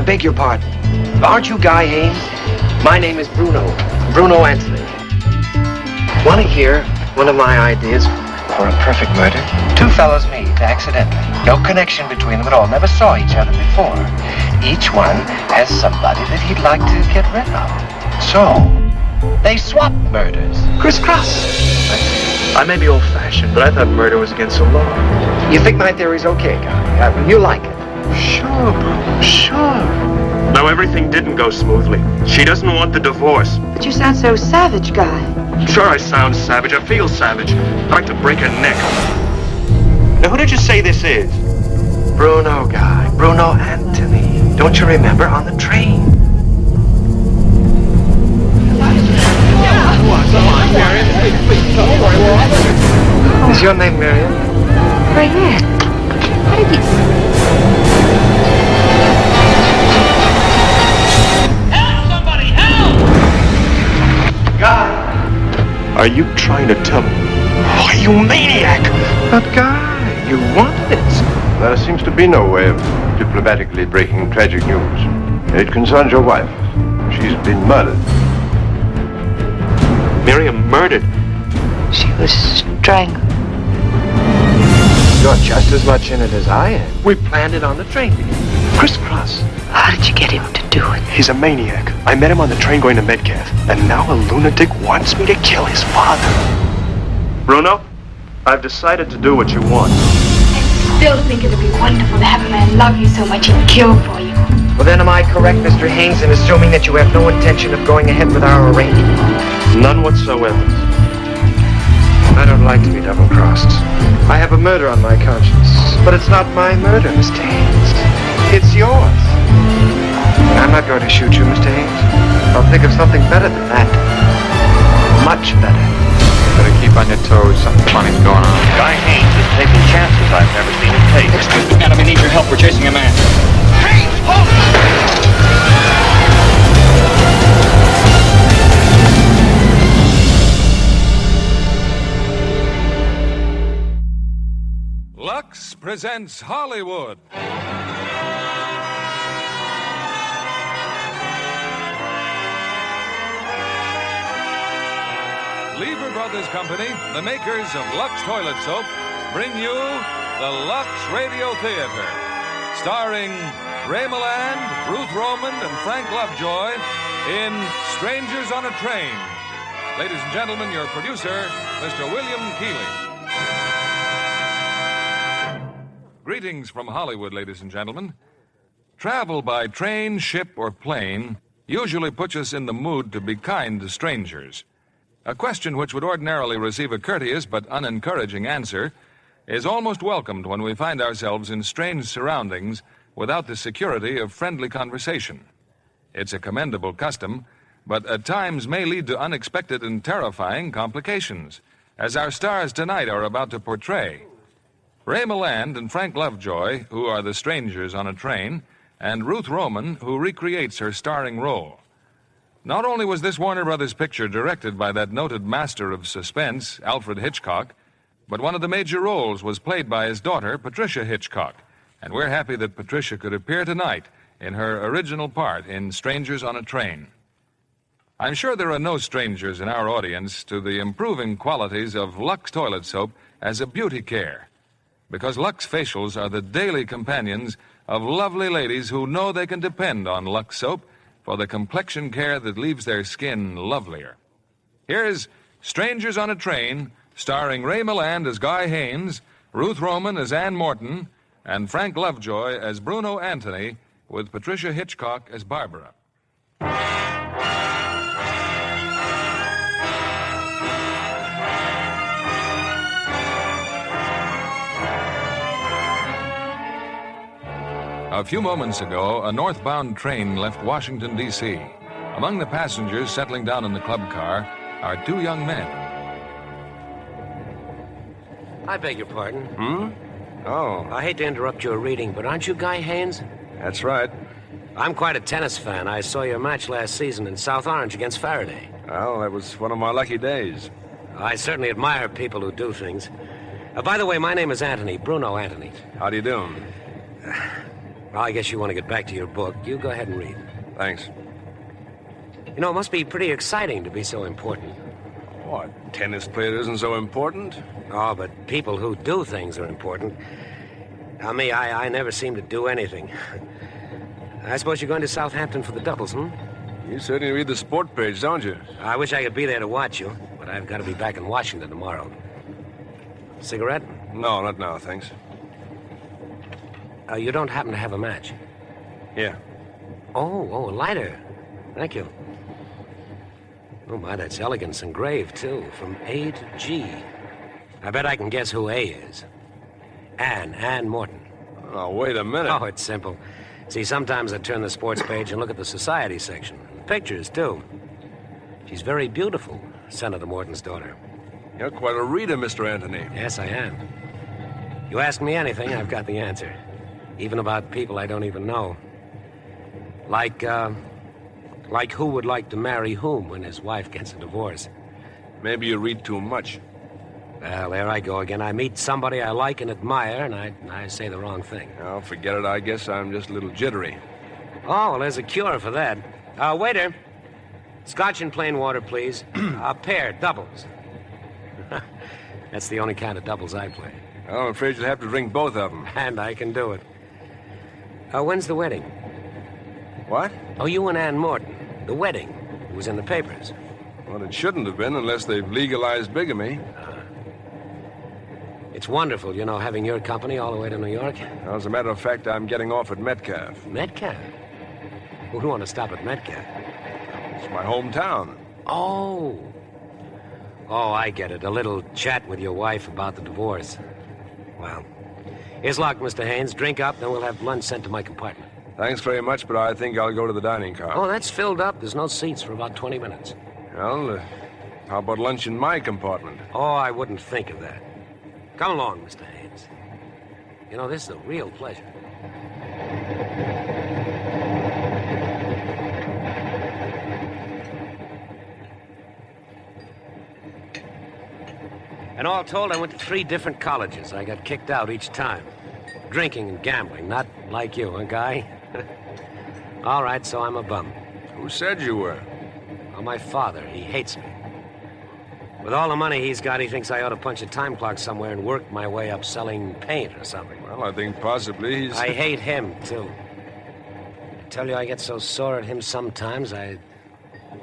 beg your pardon. Aren't you Guy Haynes? My name is Bruno. Bruno Anthony. Want to hear one of my ideas for a perfect murder? Two fellows meet accidentally. No connection between them at all. Never saw each other before. Each one has somebody that he'd like to get rid of. So, they swap murders. Crisscross. I may be old-fashioned, but I thought murder was against the law. You think my theory's okay, Guy? You like it? Sure, Bruno, sure. Now, everything didn't go smoothly. She doesn't want the divorce. But you sound so savage, Guy. Sure, I sound savage. I feel savage. I'd like to break her neck. Now, who did you say this is? Bruno, Guy. Bruno Anthony. Don't you remember? On the train. Come on, Marion. Please, don't worry. Is your name Marion? Right here. How did you... Help! Somebody, help! Guy. Are you trying to tell me? Why, you maniac! But Guy, you wanted it. There seems to be no way of diplomatically breaking tragic news. It concerns your wife. She's been murdered. Miriam murdered. She was strangled. You're just as much in it as I am. We planned it on the train. Crisscross. How did you get him to do it? He's a maniac. I met him on the train going to Metcalf, and now a lunatic wants me to kill his father. Bruno, I've decided to do what you want. I still think it would be wonderful to have a man love you so much he'd kill for you. Well, then am I correct, Mr. Haynes, in assuming that you have no intention of going ahead with our arrangement? None whatsoever. I don't like to be double-crossed. I have a murder on my conscience. But it's not my murder, Mr. Haynes. It's yours. I'm not going to shoot you, Mr. Haynes. I'll think of something better than that. Much better. Better keep on your toes. Something funny's going on. Guy Haynes is taking chances I've never seen him take. Excuse me, madam, I need your help. We're chasing a man. Haynes, hold it! LUX presents Hollywood. Lever Brothers Company, the makers of LUX Toilet Soap, bring you the LUX Radio Theater, starring Ray Milland, Ruth Roman, and Frank Lovejoy in Strangers on a Train. Ladies and gentlemen, your producer, Mr. William Keighley. Greetings from Hollywood, ladies and gentlemen. Travel by train, ship, or plane usually puts us in the mood to be kind to strangers. A question which would ordinarily receive a courteous but unencouraging answer is almost welcomed when we find ourselves in strange surroundings without the security of friendly conversation. It's a commendable custom, but at times may lead to unexpected and terrifying complications, as our stars tonight are about to portray. Ray Milland and Frank Lovejoy, who are the strangers on a train, and Ruth Roman, who recreates her starring role. Not only was this Warner Brothers picture directed by that noted master of suspense, Alfred Hitchcock, but one of the major roles was played by his daughter, Patricia Hitchcock, and we're happy that Patricia could appear tonight in her original part in Strangers on a Train. I'm sure there are no strangers in our audience to the improving qualities of LUX Toilet Soap as a beauty care, because LUX facials are the daily companions of lovely ladies who know they can depend on LUX soap for the complexion care that leaves their skin lovelier. Here's Strangers on a Train, starring Ray Milland as Guy Haynes, Ruth Roman as Ann Morton, and Frank Lovejoy as Bruno Anthony, with Patricia Hitchcock as Barbara. A few moments ago, a northbound train left Washington, D.C. Among the passengers settling down in the club car are two young men. I beg your pardon. Oh, I hate to interrupt your reading, but aren't you Guy Haynes? that's right. I'm quite a tennis fan. I saw your match last season in South Orange against Faraday. Well, that was one of my lucky days. I certainly admire people who do things. By the way, my name is Anthony, Bruno Anthony. How do you do? Well, I guess you want to get back to your book. You go ahead and read. Thanks. You know, it must be pretty exciting to be so important. What? Tennis player isn't so important? Oh, but people who do things are important. Now, me, I never seem to do anything. I suppose you're going to Southampton for the doubles, hmm? You certainly read the sport page, don't you? I wish I could be there to watch you, but I've got to be back in Washington tomorrow. Cigarette? No, not now, thanks. You don't happen to have a match? Yeah. Oh, a lighter. Thank you. Oh, my, that's elegance engraved, too, from A to G. I bet I can guess who A is. Ann Morton. Oh, wait a minute. Oh, it's simple. See, sometimes I turn the sports page and look at the society section. And the pictures, too. She's very beautiful, Senator Morton's daughter. You're quite a reader, Mr. Anthony. Yes, I am. You ask me anything, I've got the answer. Even about people I don't even know. Like who would like to marry whom when his wife gets a divorce. Maybe you read too much. Well, there I go again. I meet somebody I like and admire, and I say the wrong thing. Oh, forget it. I guess I'm just a little jittery. Oh, well, there's a cure for that. Waiter. Scotch and plain water, please. A pair, doubles. That's the only kind of doubles I play. Well, I'm afraid you'll have to drink both of them. And I can do it. When's the wedding? What? Oh, you and Ann Morton. The wedding. It was in the papers. Well, it shouldn't have been unless they've legalized bigamy. It's wonderful, you know, having your company all the way to New York. Well, as a matter of fact, I'm getting off at Metcalf. Metcalf? Who would want to stop at Metcalf? It's my hometown. Oh, I get it. A little chat with your wife about the divorce. Well, here's luck, Mr. Haynes. Drink up, then we'll have lunch sent to my compartment. Thanks very much, but I think I'll go to the dining car. Oh, that's filled up. There's no seats for about 20 minutes. Well, how about lunch in my compartment? Oh, I wouldn't think of that. Come along, Mr. Haynes. You know, this is a real pleasure. And all told, I went to 3 different colleges. I got kicked out each time. Drinking and gambling, not like you, huh, Guy? All right, so I'm a bum. Who said you were? Well, my father. He hates me. With all the money he's got, he thinks I ought to punch a time clock somewhere and work my way up selling paint or something. Well, I think possibly he's... I hate him, too. I tell you, I get so sore at him sometimes, I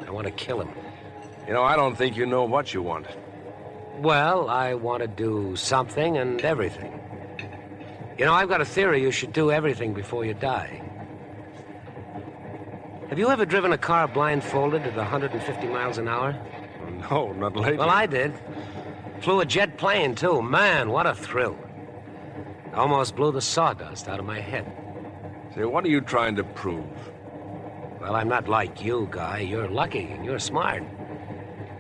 want to kill him. You know, I don't think you know what you want. Well, I want to do something and everything. You know, I've got a theory you should do everything before you die. Have you ever driven a car blindfolded at 150 miles an hour? No, not lately. Well, I did. Flew a jet plane, too. Man, what a thrill. Almost blew the sawdust out of my head. Say, what are you trying to prove? Well, I'm not like you, Guy. You're lucky and you're smart.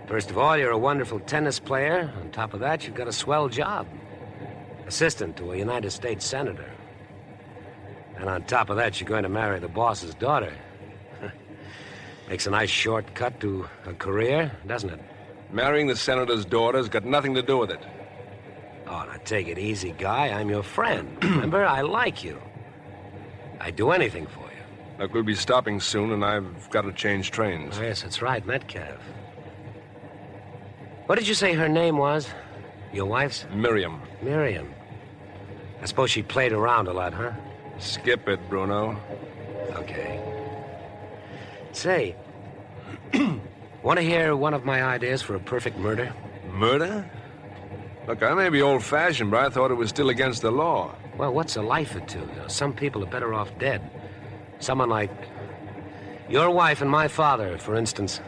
First of all, you're a wonderful tennis player. On top of that, you've got a swell job. Assistant to a United States senator. And on top of that, you're going to marry the boss's daughter. Makes a nice shortcut to a career, doesn't it? Marrying the senator's daughter's got nothing to do with it. Oh, now take it easy, Guy. I'm your friend. Remember, I like you. I'd do anything for you. Look, we'll be stopping soon, and I've got to change trains. Oh, yes, that's right, Metcalf. What did you say her name was? Your wife's? Miriam. Miriam. I suppose she played around a lot, huh? Skip it, Bruno. Okay. Say, want to hear one of my ideas for a perfect murder? Murder? Look, I may be old-fashioned, but I thought it was still against the law. Well, what's a life or two? You know, some people are better off dead. Someone like your wife and my father, for instance.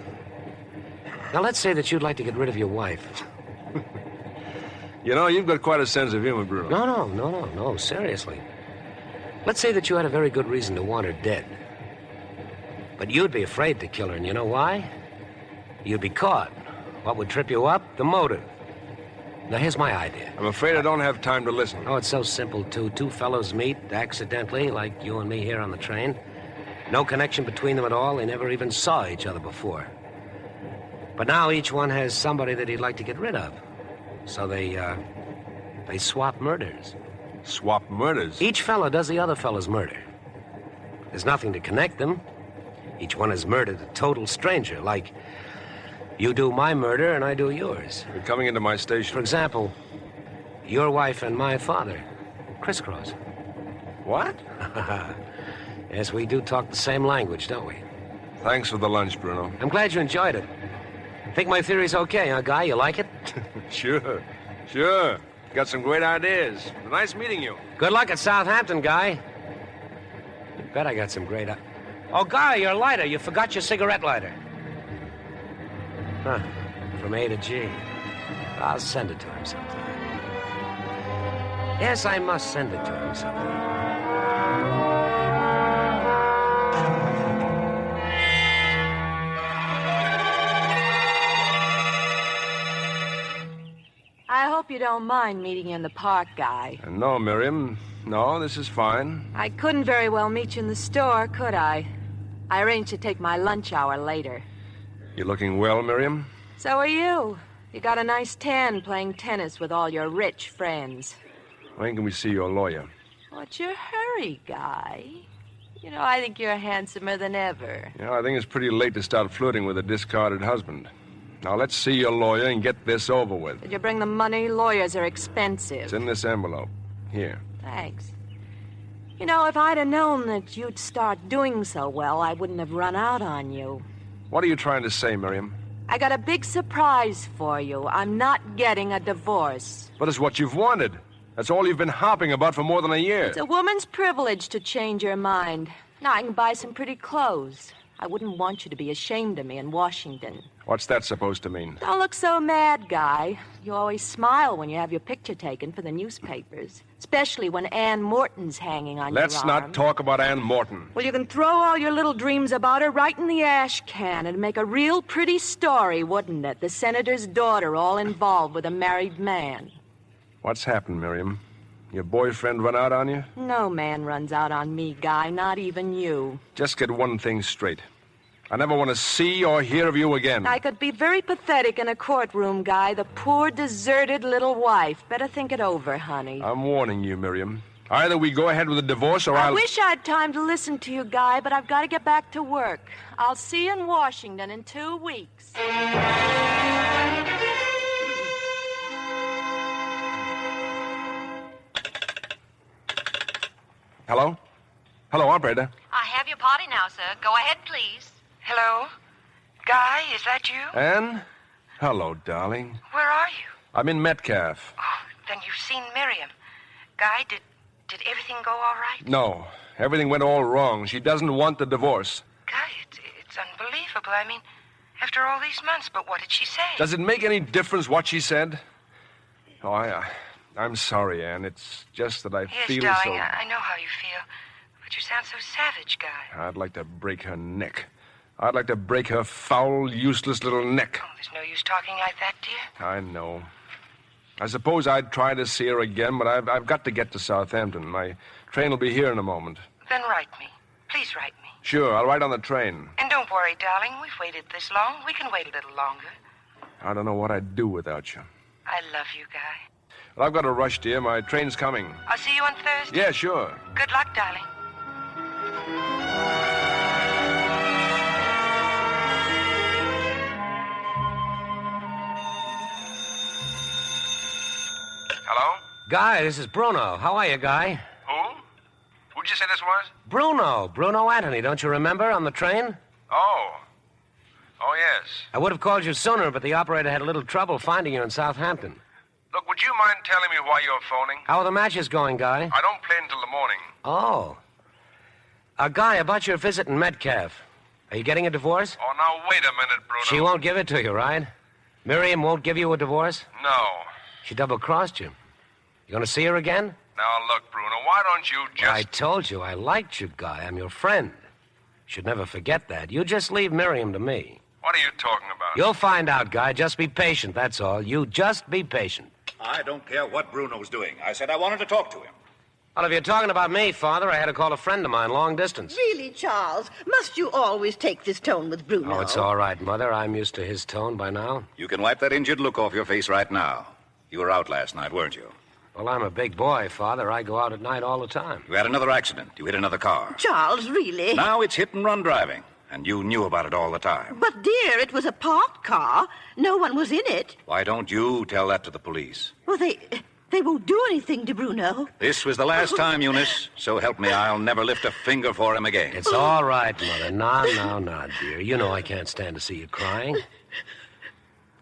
Now, let's say that you'd like to get rid of your wife. You know, you've got quite a sense of humor, Bruno. No, seriously. Let's say that you had a very good reason to want her dead. But you'd be afraid to kill her, and you know why? You'd be caught. What would trip you up? The motive. Now, here's my idea. I'm afraid I don't have time to listen. Oh, it's so simple, too. 2 fellows meet accidentally, like you and me here on the train. No connection between them at all. They never even saw each other before. But now each one has somebody that he'd like to get rid of. So they swap murders. Swap murders? Each fella does the other fella's murder. There's nothing to connect them. Each one has murdered a total stranger, like you do my murder and I do yours. You're coming into my station. For example, your wife and my father. Crisscross. What? Yes, we do talk the same language, don't we? Thanks for the lunch, Bruno. I'm glad you enjoyed it. Think my theory's okay, huh, Guy? You like it? Sure. Got some great ideas. Nice meeting you. Good luck at Southampton, Guy. You bet I got some great... Oh, Guy, your lighter. You forgot your cigarette lighter. Huh. From A to G. I'll send it to him sometime. Yes, I must send it to him sometime. I hope you don't mind meeting you in the park, Guy. No, Miriam. No, this is fine. I couldn't very well meet you in the store, could I? I arranged to take my lunch hour later. You looking well, Miriam? So are you. You got a nice tan playing tennis with all your rich friends. When can we see your lawyer? What's your hurry, Guy? You know, I think you're handsomer than ever. You know, I think it's pretty late to start flirting with a discarded husband. Now, let's see your lawyer and get this over with. Did you bring the money? Lawyers are expensive. It's in this envelope. Here. Thanks. You know, if I'd have known that you'd start doing so well, I wouldn't have run out on you. What are you trying to say, Miriam? I got a big surprise for you. I'm not getting a divorce. But it's what you've wanted. That's all you've been harping about for more than a year. It's a woman's privilege to change your mind. Now I can buy some pretty clothes. I wouldn't want you to be ashamed of me in Washington. What's that supposed to mean? Don't look so mad, Guy. You always smile when you have your picture taken for the newspapers. Especially when Ann Morton's hanging on your arm. Let's not talk about Ann Morton. Well, you can throw all your little dreams about her right in the ash can and make a real pretty story, wouldn't it? The senator's daughter all involved with a married man. What's happened, Miriam? Your boyfriend run out on you? No man runs out on me, Guy, not even you. Just get one thing straight. I never want to see or hear of you again. I could be very pathetic in a courtroom, Guy. The poor, deserted little wife. Better think it over, honey. I'm warning you, Miriam. Either we go ahead with a divorce or I wish I had time to listen to you, Guy, but I've got to get back to work. I'll see you in Washington in 2 weeks. Hello? Hello, operator. I have your party now, sir. Go ahead, please. Hello? Guy, is that you? Ann? Hello, darling. Where are you? I'm in Metcalf. Oh, then you've seen Miriam. Guy, did everything go all right? No, everything went all wrong. She doesn't want the divorce. Guy, it's unbelievable. I mean, after all these months, but what did she say? Does it make any difference what she said? Oh, I'm sorry, Ann. It's just that I feel darling, so... I know how you feel. But you sound so savage, Guy. I'd like to break her neck. I'd like to break her foul, useless little neck. Oh, there's no use talking like that, dear. I know. I suppose I'd try to see her again, but I've got to get to Southampton. My train will be here in a moment. Then write me. Please write me. Sure, I'll write on the train. And don't worry, darling. We've waited this long. We can wait a little longer. I don't know what I'd do without you. I love you, Guy. Well, I've got to rush, dear. My train's coming. I'll see you on Thursday. Yeah, sure. Good luck, darling. Hello? Guy, this is Bruno. How are you, Guy? Who? Who'd you say this was? Bruno Anthony, don't you remember, on the train? Oh, yes. I would have called you sooner, but the operator had a little trouble finding you in Southampton. Look, would you mind telling me why you're phoning? How are the matches going, Guy? I don't play until the morning. Oh. Guy, about your visit in Metcalf. Are you getting a divorce? Oh, now, wait a minute, Bruno. She won't give it to you, right? Miriam won't give you a divorce? No. She double-crossed you. You gonna see her again? Now, look, Bruno, why don't you just... I told you I liked you, Guy. I'm your friend. Should never forget that. You just leave Miriam to me. What are you talking about? You'll find out, Guy. Just be patient, that's all. You just be patient. I don't care what Bruno's doing. I said I wanted to talk to him. Well, if you're talking about me, Father, I had to call a friend of mine long distance. Really, Charles? Must you always take this tone with Bruno? Oh, it's all right, Mother. I'm used to his tone by now. You can wipe that injured look off your face right now. You were out last night, weren't you? Well, I'm a big boy, Father. I go out at night all the time. You had another accident. You hit another car. Charles, really? Now it's hit-and-run driving. And you knew about it all the time. But, dear, it was a parked car. No one was in it. Why don't you tell that to the police? Well, they won't do anything to Bruno. This was the last time, Eunice. So help me, I'll never lift a finger for him again. It's all right, Mother. Now, dear. You know I can't stand to see you crying.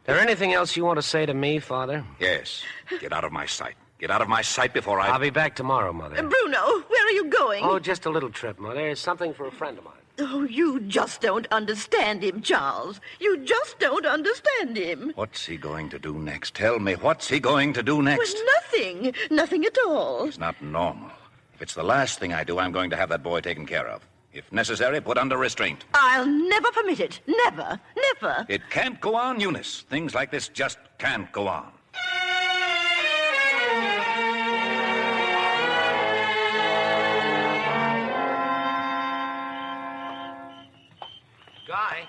There anything else you want to say to me, Father? Yes. Get out of my sight. Get out of my sight before I'll be back tomorrow, Mother. Bruno, where are you going? Oh, just a little trip, Mother. It's something for a friend of mine. Oh, you just don't understand him, Charles. You just don't understand him. What's he going to do next? Tell me, what's he going to do next? Well, nothing. Nothing at all. He's not normal. If it's the last thing I do, I'm going to have that boy taken care of. If necessary, put under restraint. I'll never permit it. Never. Never. It can't go on, Eunice. Things like this just can't go on. Guy?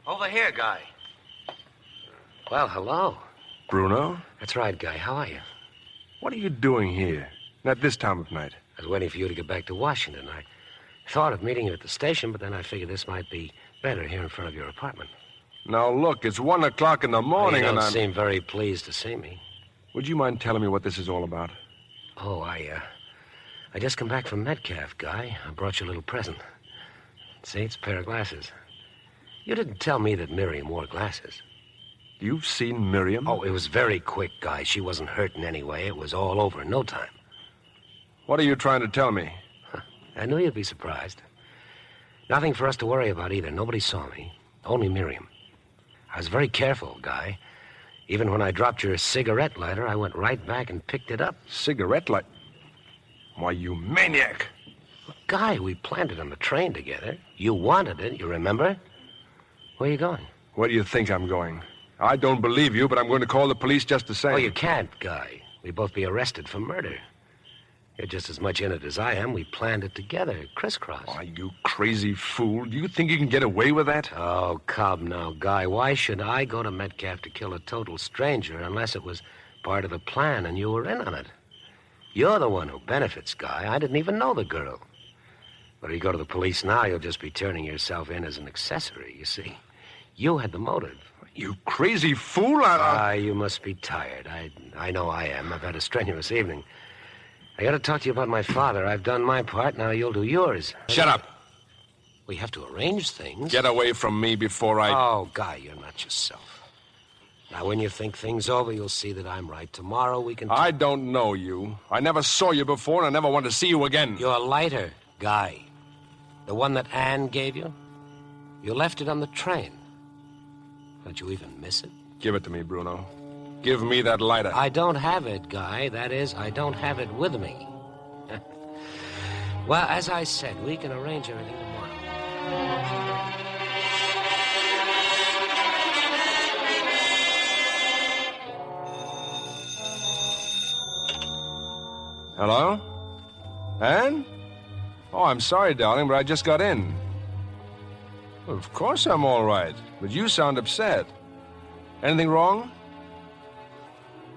Over here, Guy. Well, hello. Bruno? That's right, Guy. How are you? What are you doing here? At this time of night? I was waiting for you to get back to Washington. I thought of meeting you at the station, but then I figured this might be better here in front of your apartment. Now, look, it's 1 o'clock in the morning, You and don't seem very pleased to see me. Would you mind telling me what this is all about? Oh, I just come back from Metcalf, Guy. I brought you a little present. See, it's a pair of glasses. You didn't tell me that Miriam wore glasses. You've seen Miriam? Oh, it was very quick, Guy. She wasn't hurt in any way. It was all over in no time. What are you trying to tell me? I knew you'd be surprised. Nothing for us to worry about either. Nobody saw me. Only Miriam. I was very careful, Guy. Even when I dropped your cigarette lighter, I went right back and picked it up. Cigarette lighter? Why, you maniac! Look, Guy, we planned it on the train together. You wanted it, you remember? Where are you going? Where do you think I'm going? I don't believe you, but I'm going to call the police just the same. Oh, you can't, Guy. We'd both be arrested for murder. You're just as much in it as I am. We planned it together, crisscross. Why, you crazy fool. Do you think you can get away with that? Oh, come now, Guy. Why should I go to Metcalf to kill a total stranger unless it was part of the plan and you were in on it? You're the one who benefits, Guy. I didn't even know the girl. But if you go to the police now, you'll just be turning yourself in as an accessory, you see. You had the motive. You crazy fool. You must be tired. I know I am. I've had a strenuous evening. I got to talk to you about my father. I've done my part. Now you'll do yours. Shut up. We have to arrange things. Get away from me before I... Oh, Guy, you're not yourself. Now, when you think things over, you'll see that I'm right. Tomorrow we can... I don't know you. I never saw you before, and I never want to see you again. Your lighter, Guy. The one that Anne gave you. You left it on the train. Don't you even miss it? Give it to me, Bruno. Give me that lighter. I don't have it, Guy. That is, I don't have it with me. Well, as I said, we can arrange everything tomorrow. Hello? Anne? Oh, I'm sorry, darling, but I just got in. Well, of course I'm all right, but you sound upset. Anything wrong?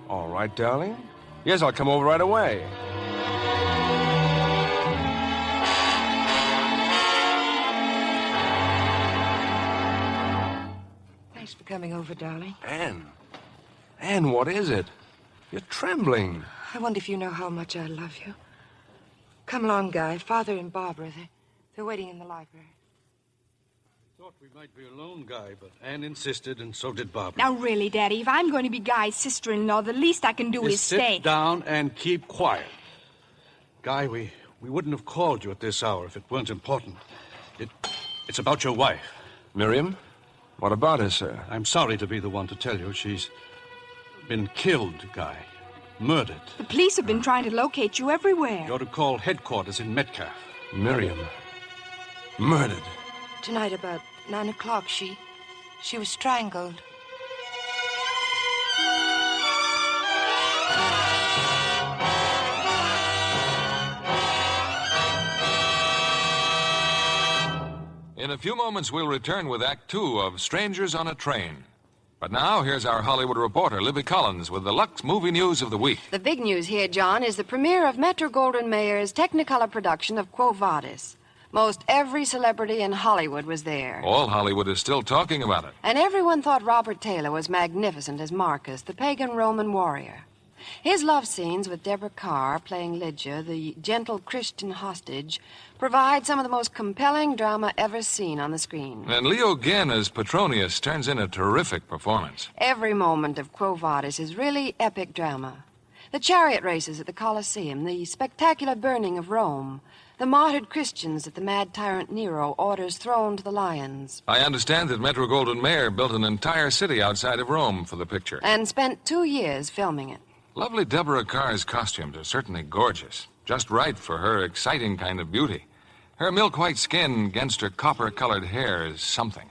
All right, darling. Yes, I'll come over right away. Thanks for coming over, darling. Anne, what is it? You're trembling. I wonder if you know how much I love you. Come along, Guy. Father and Barbara, they're waiting in the library. Thought we might be alone, Guy, but Anne insisted, and so did Barbara. Now, really, Daddy, if I'm going to be Guy's sister-in-law, the least I can do is stay. Sit down and keep quiet. Guy, we wouldn't have called you at this hour if it weren't important. It's about your wife. Miriam? What about her, sir? I'm sorry to be the one to tell you. She's been killed, Guy. Murdered. The police have been trying to locate you everywhere. You're to call headquarters in Metcalf. Miriam. Murdered. Tonight about 9 o'clock, she was strangled. In a few moments, we'll return with Act Two of Strangers on a Train. But now, here's our Hollywood reporter, Libby Collins, with the Lux movie news of the week. The big news here, John, is the premiere of Metro-Goldwyn-Mayer's Technicolor production of Quo Vadis. Most every celebrity in Hollywood was there. All Hollywood is still talking about it. And everyone thought Robert Taylor was magnificent as Marcus, the pagan Roman warrior. His love scenes with Deborah Carr playing Lydia, the gentle Christian hostage, provide some of the most compelling drama ever seen on the screen. And Leo Ginn as Petronius turns in a terrific performance. Every moment of Quo Vadis is really epic drama. The chariot races at the Colosseum, the spectacular burning of Rome, the martyred Christians that the mad tyrant Nero orders thrown to the lions. I understand that Metro-Goldwyn-Mayer built an entire city outside of Rome for the picture. And spent 2 years filming it. Lovely Deborah Carr's costumes are certainly gorgeous. Just right for her exciting kind of beauty. Her milk-white skin against her copper-colored hair is something.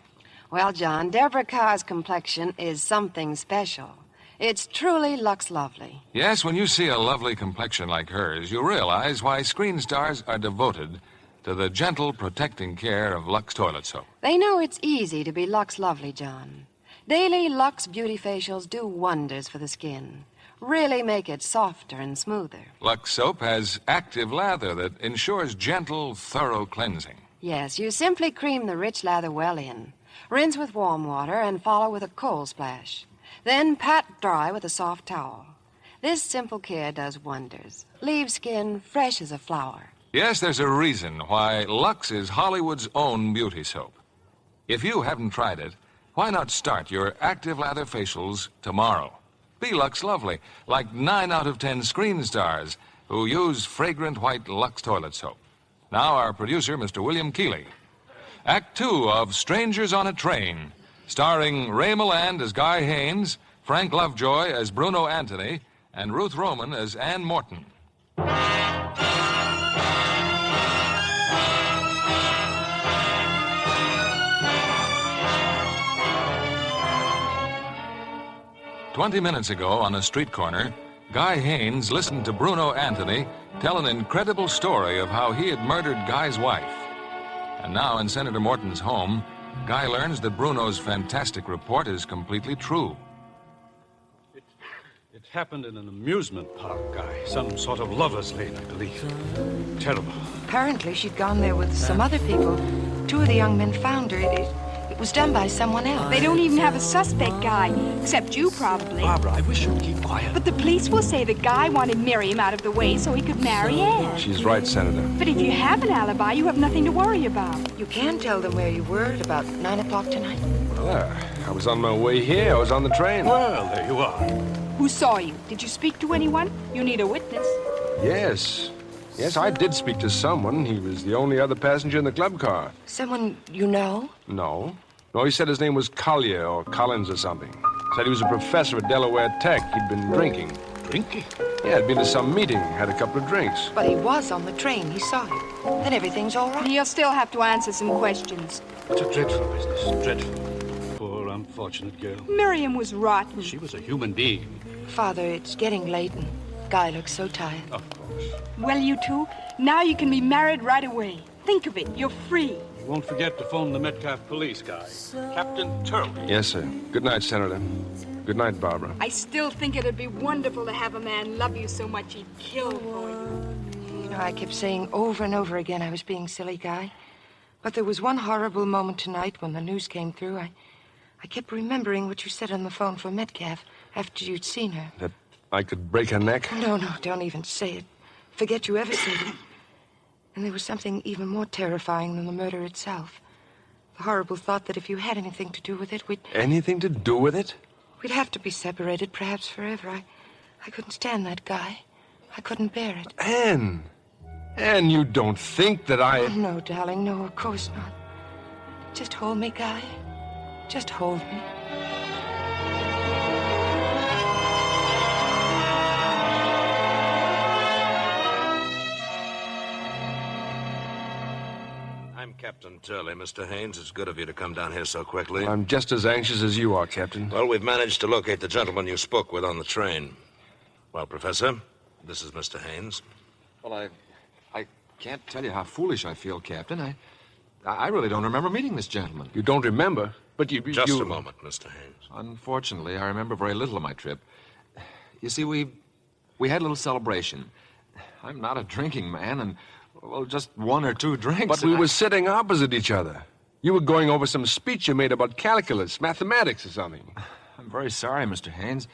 Well, John, Deborah Carr's complexion is something special. It's truly Lux lovely. Yes, when you see a lovely complexion like hers, you realize why screen stars are devoted to the gentle, protecting care of Lux toilet soap. They know it's easy to be Lux lovely, John. Daily Lux beauty facials do wonders for the skin. Really make it softer and smoother. Lux soap has active lather that ensures gentle, thorough cleansing. Yes, you simply cream the rich lather well in. Rinse with warm water and follow with a cold splash. Then pat dry with a soft towel. This simple care does wonders. Leaves skin fresh as a flower. Yes, there's a reason why Lux is Hollywood's own beauty soap. If you haven't tried it, why not start your active lather facials tomorrow? Be Lux lovely, like 9 out of 10 screen stars who use fragrant white Lux toilet soap. Now our producer, Mr. William Keeley. Act 2 of Strangers on a Train, starring Ray Milland as Guy Haynes, Frank Lovejoy as Bruno Anthony, and Ruth Roman as Ann Morton. 20 minutes ago, on a street corner, Guy Haynes listened to Bruno Anthony tell an incredible story of how he had murdered Guy's wife. And now, in Senator Morton's home, Guy learns that Bruno's fantastic report is completely true. It happened in an amusement park, Guy. Some sort of lover's lane, I believe. Terrible. Apparently, she'd gone there with some other people. 2 of the young men found her. It was done by someone else. They don't even have a suspect, Guy, except you, probably. Barbara, I wish you'd keep quiet. But the police will say that Guy wanted Miriam out of the way so he could marry Anne. She's right, Senator. But if you have an alibi, you have nothing to worry about. You can tell them where you were at about 9 o'clock tonight. Well, I was on my way here. I was on the train. Well, there you are. Who saw you? Did you speak to anyone? You need a witness. Yes. Yes, I did speak to someone. He was the only other passenger in the club car. Someone you know? No. No, he said his name was Collier or Collins or something. Said he was a professor at Delaware Tech. He'd been drinking. Drinking? Yeah, had been to some meeting, had a couple of drinks. But he was on the train. He saw you. Then everything's all right. He'll still have to answer some questions. It's a dreadful business. Dreadful. Poor, unfortunate girl. Miriam was rotten. She was a human being. Father, it's getting late and Guy looks so tired. Of course. Well, you two, now you can be married right away. Think of it. You're free. You won't forget to phone the Metcalf police guy. Captain Turley. Yes, sir. Good night, Senator. Good night, Barbara. I still think it'd be wonderful to have a man love you so much he'd kill for you. You know, I kept saying over and over again I was being silly, Guy. But there was one horrible moment tonight when the news came through. I kept remembering what you said on the phone for Metcalf after you'd seen her. That I could break her neck? No, don't even say it. Forget you ever said it. And there was something even more terrifying than the murder itself. The horrible thought that if you had anything to do with it, Anything to do with it? We'd have to be separated, perhaps forever. I couldn't stand that, Guy. I couldn't bear it. Anne! Anne, you don't think that I... Oh, no, darling, no, of course not. Just hold me, Guy. Just hold me. I'm Captain Turley, Mr. Haynes. It's good of you to come down here so quickly. I'm just as anxious as you are, Captain. Well, we've managed to locate the gentleman you spoke with on the train. Well, Professor, this is Mr. Haynes. Well, I can't tell you how foolish I feel, Captain. I really don't remember meeting this gentleman. You don't remember? But you... Just a moment, Mr. Haynes. Unfortunately, I remember very little of my trip. You see, we had a little celebration. I'm not a drinking man, and, well, just one or two drinks. But we were sitting opposite each other. You were going over some speech you made about calculus, mathematics or something. I'm very sorry, Mr. Haynes.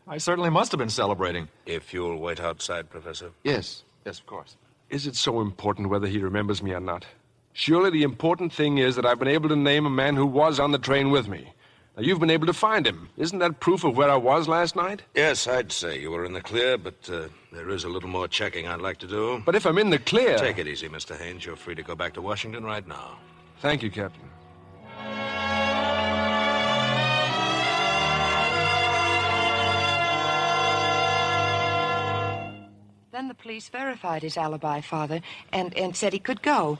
I certainly must have been celebrating. If you'll wait outside, Professor. Yes, of course. Is it so important whether he remembers me or not? Surely the important thing is that I've been able to name a man who was on the train with me. Now, you've been able to find him. Isn't that proof of where I was last night? Yes, I'd say you were in the clear, but there is a little more checking I'd like to do. But if I'm in the clear... Take it easy, Mr. Haynes. You're free to go back to Washington right now. Thank you, Captain. Then the police verified his alibi, Father, and said he could go.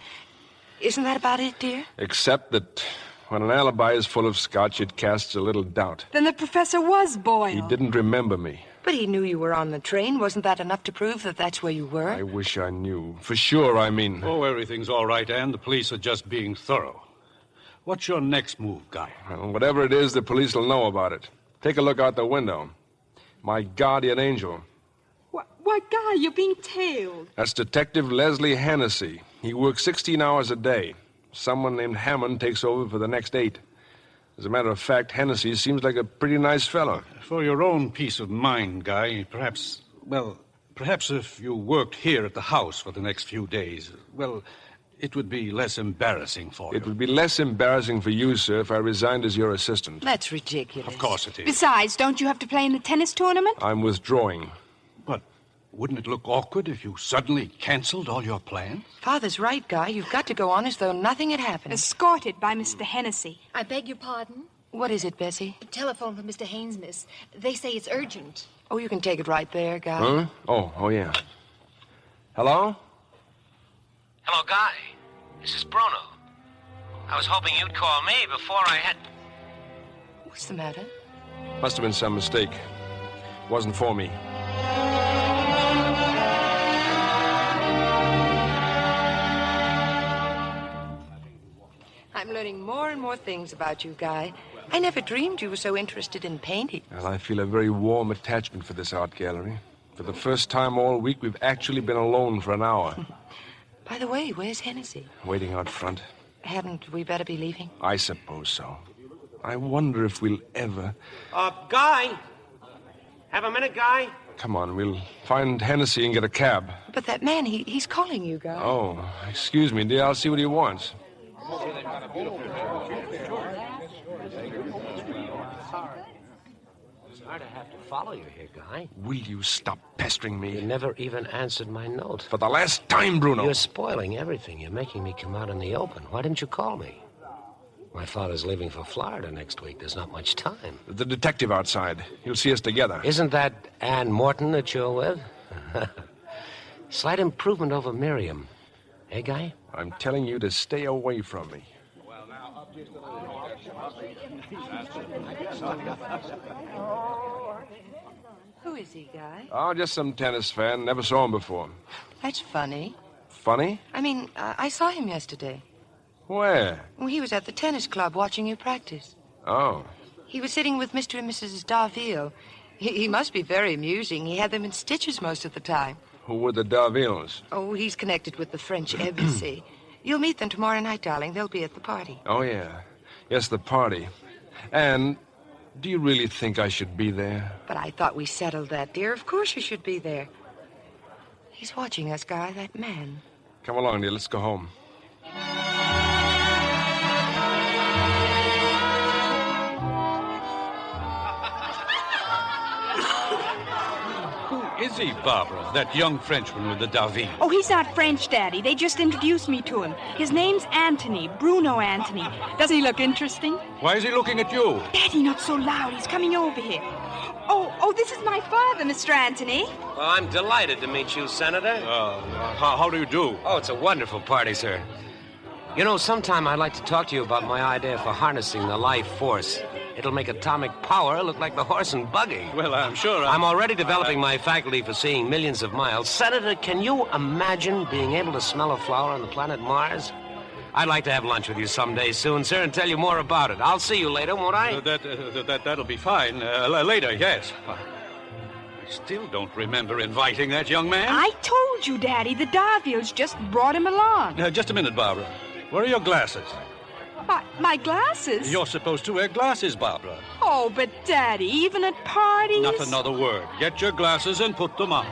Isn't that about it, dear? Except that when an alibi is full of scotch, it casts a little doubt. Then the professor was Boyle. He didn't remember me. But he knew you were on the train. Wasn't that enough to prove that that's where you were? I wish I knew. For sure, I mean. Oh, everything's all right, Anne. The police are just being thorough. What's your next move, Guy? Well, whatever it is, the police will know about it. Take a look out the window. My guardian angel. Why, Guy, you're being tailed. That's Detective Leslie Hennessy. He works 16 hours a day. Someone named Hammond takes over for the next 8. As a matter of fact, Hennessy seems like a pretty nice fellow. For your own peace of mind, Guy, perhaps if you worked here at the house for the next few days, well, it would be less embarrassing for you. It would be less embarrassing for you, sir, if I resigned as your assistant. That's ridiculous. Of course it is. Besides, don't you have to play in the tennis tournament? I'm withdrawing. But wouldn't it look awkward if you suddenly canceled all your plans? Father's right, Guy. You've got to go on as though nothing had happened. Escorted by Mr. Hennessy. I beg your pardon? What is it, Bessie? A telephone from Mr. Haynes, miss. They say it's urgent. Oh, you can take it right there, Guy. Huh? Oh, yeah. Hello? Hello, Guy. This is Bruno. I was hoping you'd call me before I had... What's the matter? Must have been some mistake. Wasn't for me. I'm learning more and more things about you, Guy. I never dreamed you were so interested in painting. Well, I feel a very warm attachment for this art gallery. For the first time all week, we've actually been alone for an hour. By the way, where's Hennessy? Waiting out front. Hadn't we better be leaving? I suppose so. I wonder if we'll ever... Guy! Have a minute, Guy? Come on, we'll find Hennessy and get a cab. But that man, he's calling you, Guy. Oh, excuse me, dear. I'll see what he wants. Sorry to have to follow you here, Guy. Will you stop pestering me? You never even answered my note. For the last time, Bruno. You're spoiling everything. You're making me come out in the open. Why didn't you call me? My father's leaving for Florida next week. There's not much time. The detective outside. He'll see us together. Isn't that Ann Morton that you're with? Slight improvement over Miriam. Hey, Guy? I'm telling you to stay away from me. Who is he, Guy? Oh, just some tennis fan. Never saw him before. That's funny. Funny? I mean, I saw him yesterday. Where? Well, he was at the tennis club watching you practice. Oh. He was sitting with Mr. and Mrs. Darville. He must be very amusing. He had them in stitches most of the time. Who were the Darvilles? Oh, he's connected with the French embassy. You'll meet them tomorrow night, darling. They'll be at the party. Oh, yeah. Yes, the party. And do you really think I should be there? But I thought we settled that, dear. Of course you should be there. He's watching us, Guy, that man. Come along, dear. Let's go home. Is he, Barbara, that young Frenchman with the Darville? Oh, he's not French, Daddy. They just introduced me to him. His name's Anthony, Bruno Anthony. Doesn't he look interesting? Why is he looking at you? Daddy, not so loud. He's coming over here. Oh, this is my father, Mr. Anthony. Well, I'm delighted to meet you, Senator. How do you do? Oh, it's a wonderful party, sir. You know, sometime I'd like to talk to you about my idea for harnessing the life force. It'll make atomic power look like the horse and buggy. Well, I'm sure I'm already developing my faculty for seeing millions of miles. Senator, can you imagine being able to smell a flower on the planet Mars? I'd like to have lunch with you someday soon, sir, and tell you more about it. I'll see you later, won't I? That'll be fine. Later, yes. I still don't remember inviting that young man. I told you, Daddy. The Darfields just brought him along. Just a minute, Barbara. Where are your glasses? My glasses? You're supposed to wear glasses, Barbara. Oh, but Daddy, even at parties... Not another word. Get your glasses and put them on.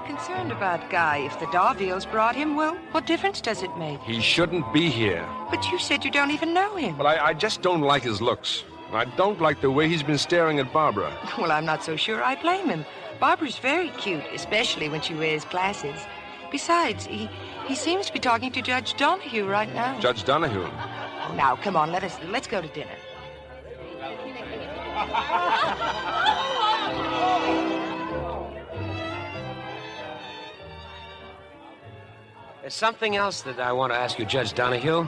Concerned about Guy. If the Darfields brought him, well, what difference does it make? He shouldn't be here. But you said you don't even know him. Well, I just don't like his looks. I don't like the way he's been staring at Barbara. Well, I'm not so sure I blame him. Barbara's very cute, especially when she wears glasses. Besides, he seems to be talking to Judge Donahue right now. Judge Donahue? Now, come on, let's go to dinner. There's something else that I want to ask you, Judge Donahue.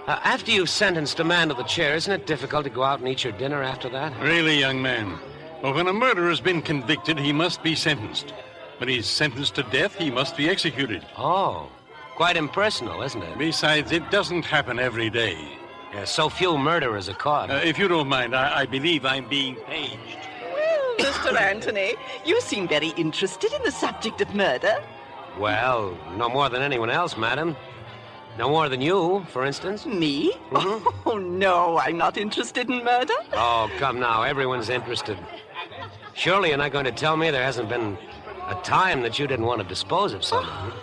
After you've sentenced a man to the chair, isn't it difficult to go out and eat your dinner after that? Really, young man? Well, when a murderer has been convicted, he must be sentenced. When he's sentenced to death, he must be executed. Oh, quite impersonal, isn't it? Besides, it doesn't happen every day. So few murderers are caught. If you don't mind, I believe I'm being paged. Well, Mr. Anthony, you seem very interested in the subject of murder. Well, no more than anyone else, madam. No more than you, for instance. Me? Mm-hmm. Oh, no, I'm not interested in murder. Oh, come now, everyone's interested. Surely you're not going to tell me there hasn't been a time that you didn't want to dispose of someone.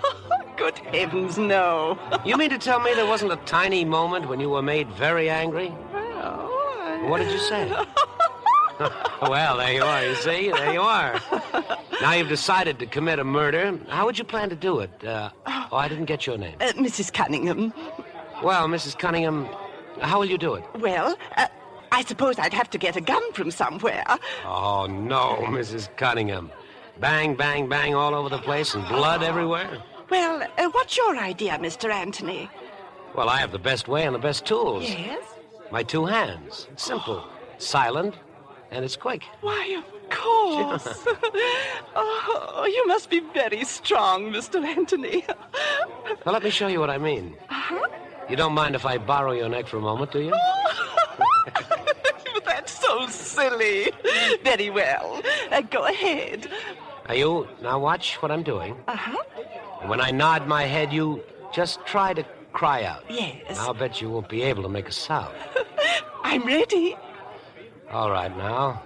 Good heavens, no. You mean to tell me there wasn't a tiny moment when you were made very angry? Well, What did you say? Well, there you are, you see? There you are. Now you've decided to commit a murder. How would you plan to do it? I didn't get your name. Mrs. Cunningham. Well, Mrs. Cunningham, how will you do it? Well, I suppose I'd have to get a gun from somewhere. Oh, no, Mrs. Cunningham. Bang, bang, bang all over the place and blood everywhere? Well, what's your idea, Mr. Anthony? Well, I have the best way and the best tools. Yes? My two hands. It's simple. Silent, and it's quick. Why, of course. Oh, you must be very strong, Mr. Anthony. Well, let me show you what I mean. Uh-huh. You don't mind if I borrow your neck for a moment, do you? But that's so silly. Very well. Go ahead. You now watch what I'm doing. Uh-huh. And when I nod my head, you just try to cry out. Yes. I'll bet you won't be able to make a sound. I'm ready. All right, now.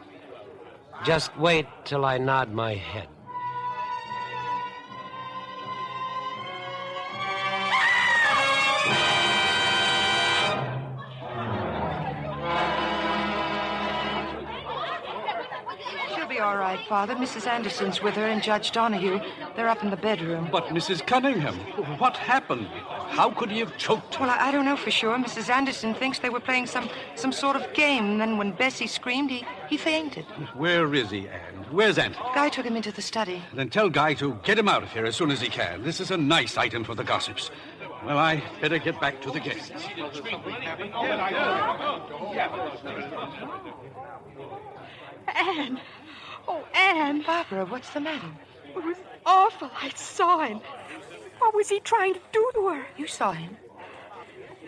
Just wait till I nod my head. She'll be all right, Father. Mrs. Anderson's with her and Judge Donahue. They're up in the bedroom. But, Mrs. Cunningham, what happened? How could he have choked? Well, I don't know for sure. Mrs. Anderson thinks they were playing some sort of game, and then when Bessie screamed, he fainted. Where is he, Anne? Where's Anthony? Guy took him into the study. Then tell Guy to get him out of here as soon as he can. This is a nice item for the gossips. Well, I better get back to the guests. Anne. Oh, Anne. Barbara, what's the matter? It was awful. I saw him. What was he trying to do to her? You saw him?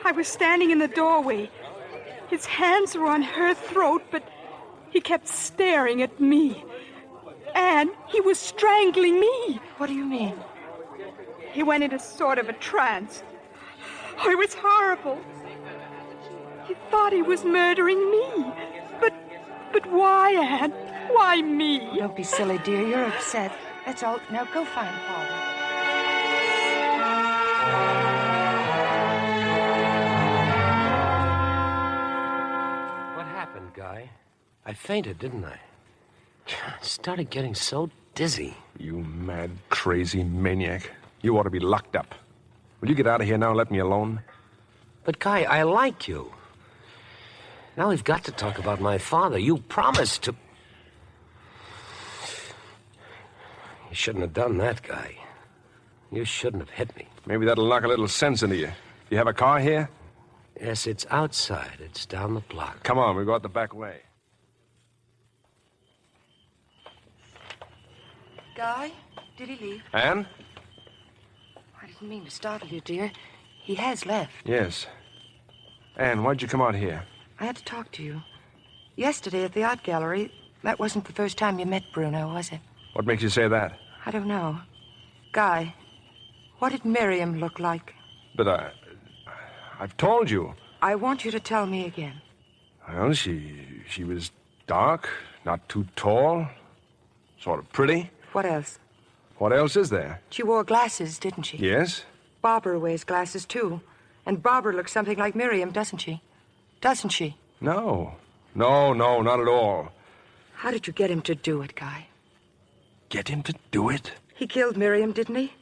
I was standing in the doorway. His hands were on her throat, but he kept staring at me. And he was strangling me. What do you mean? He went into sort of a trance. Oh, it was horrible. He thought he was murdering me. But why, Anne? Why me? Don't be silly, dear. You're upset. That's all. Now go find Father. What happened, Guy? I fainted, didn't I? I started getting so dizzy. You mad, crazy maniac. You ought to be locked up. Will you get out of here now and let me alone? But, Guy, I like you. Now we've got to talk about my father. You promised to... You shouldn't have done that, Guy. You shouldn't have hit me. Maybe that'll knock a little sense into you. You have a car here? Yes, it's outside. It's down the block. Come on, we'll go out the back way. Guy, did he leave? Anne? I didn't mean to startle you, dear. He has left. Yes. Anne, why'd you come out here? I had to talk to you. Yesterday at the art gallery, that wasn't the first time you met Bruno, was it? What makes you say that? I don't know. Guy, what did Miriam look like? But I've told you. I want you to tell me again. Well, she was dark, not too tall, sort of pretty. What else? What else is there? She wore glasses, didn't she? Yes. Barbara wears glasses, too. And Barbara looks something like Miriam, doesn't she? Doesn't she? No, not at all. How did you get him to do it, Guy? Get him to do it? He killed Miriam, didn't he?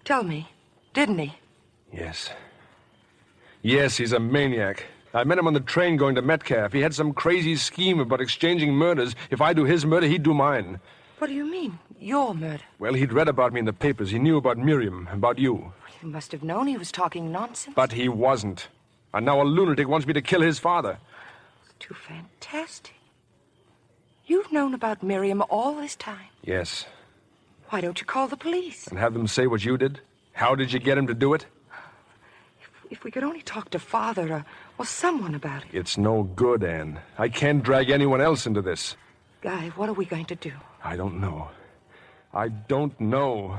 Tell me, didn't he? Yes. Yes, he's a maniac. I met him on the train going to Metcalf. He had some crazy scheme about exchanging murders. If I do his murder, he'd do mine. What do you mean, your murder? Well, he'd read about me in the papers. He knew about Miriam, about you. You must have known he was talking nonsense. But he wasn't. And now a lunatic wants me to kill his father. It's too fantastic. You've known about Miriam all this time. Yes. Why don't you call the police? And have them say what you did? How did you get him to do it? If we could only talk to Father or someone about it. It's no good, Anne. I can't drag anyone else into this. Guy, what are we going to do? I don't know. I don't know.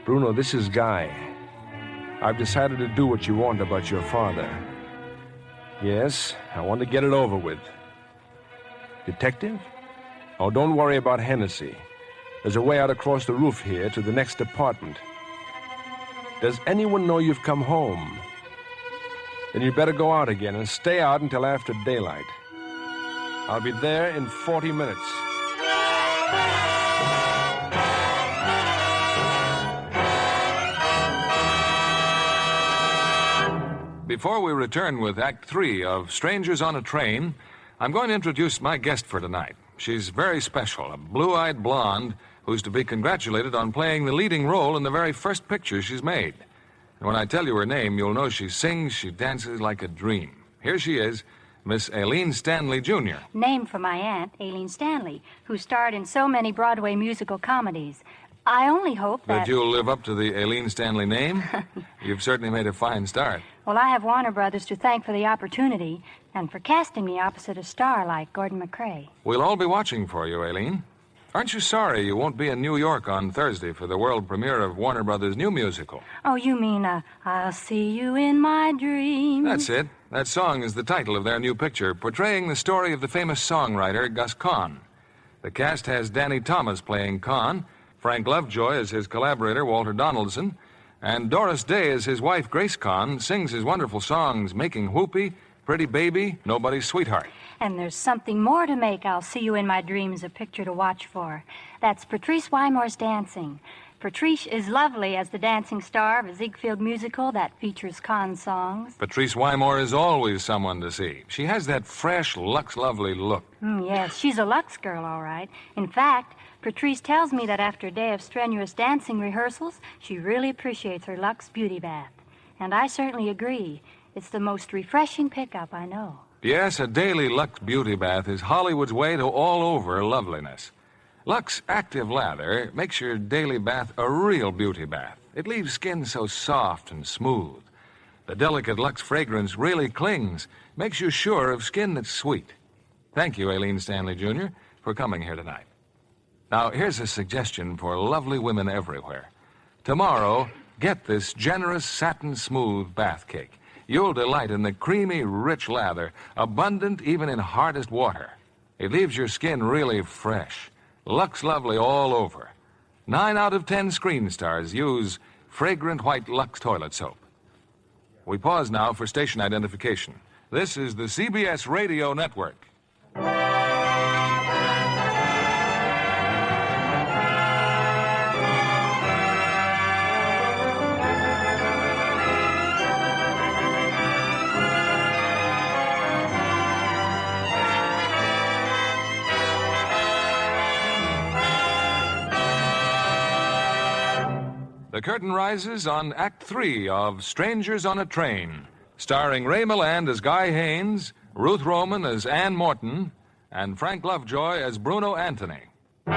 Bruno, this is Guy. I've decided to do what you want about your father. Yes, I want to get it over with. Detective? Oh, don't worry about Hennessy. There's a way out across the roof here to the next apartment. Does anyone know you've come home? Then you'd better go out again and stay out until after daylight. I'll be there in 40 minutes. Before we return with Act 3 of Strangers on a Train, I'm going to introduce my guest for tonight. She's very special, a blue-eyed blonde who's to be congratulated on playing the leading role in the very first picture she's made. And when I tell you her name, you'll know she sings, she dances like a dream. Here she is, Miss Aileen Stanley, Jr. Named for my aunt, Aileen Stanley, who starred in so many Broadway musical comedies. I only hope that you'll live up to the Aileen Stanley name? You've certainly made a fine start. Well, I have Warner Brothers to thank for the opportunity and for casting me opposite a star like Gordon MacRae. We'll all be watching for you, Aileen. Aren't you sorry you won't be in New York on Thursday for the world premiere of Warner Brothers' new musical? Oh, you mean, I'll see you in my dreams. That's it. That song is the title of their new picture, portraying the story of the famous songwriter Gus Kahn. The cast has Danny Thomas playing Kahn, Frank Lovejoy as his collaborator, Walter Donaldson, and Doris Day as his wife, Grace Kahn, sings his wonderful songs, Making Whoopee, Pretty Baby, Nobody's Sweetheart. And there's something more to make I'll See You in My Dreams a picture to watch for. That's Patrice Wymore's dancing. Patrice is lovely as the dancing star of a Ziegfeld musical that features Kahn songs. Patrice Wymore is always someone to see. She has that fresh, Lux Lovely look. Yes, she's a Lux girl, all right. In fact, Patrice tells me that after a day of strenuous dancing rehearsals, she really appreciates her Lux beauty bath. And I certainly agree. It's the most refreshing pickup I know. Yes, a daily Lux beauty bath is Hollywood's way to all-over loveliness. Lux Active Lather makes your daily bath a real beauty bath. It leaves skin so soft and smooth. The delicate Lux fragrance really clings, makes you sure of skin that's sweet. Thank you, Aileen Stanley, Jr., for coming here tonight. Now, here's a suggestion for lovely women everywhere. Tomorrow, get this generous satin-smooth bath cake. You'll delight in the creamy, rich lather, abundant even in hardest water. It leaves your skin really fresh. Lux Lovely all over. 9 out of 10 screen stars use fragrant white Lux toilet soap. We pause now for station identification. This is the CBS Radio Network. The curtain rises on Act 3 of Strangers on a Train, starring Ray Milland as Guy Haynes, Ruth Roman as Ann Morton, and Frank Lovejoy as Bruno Anthony. To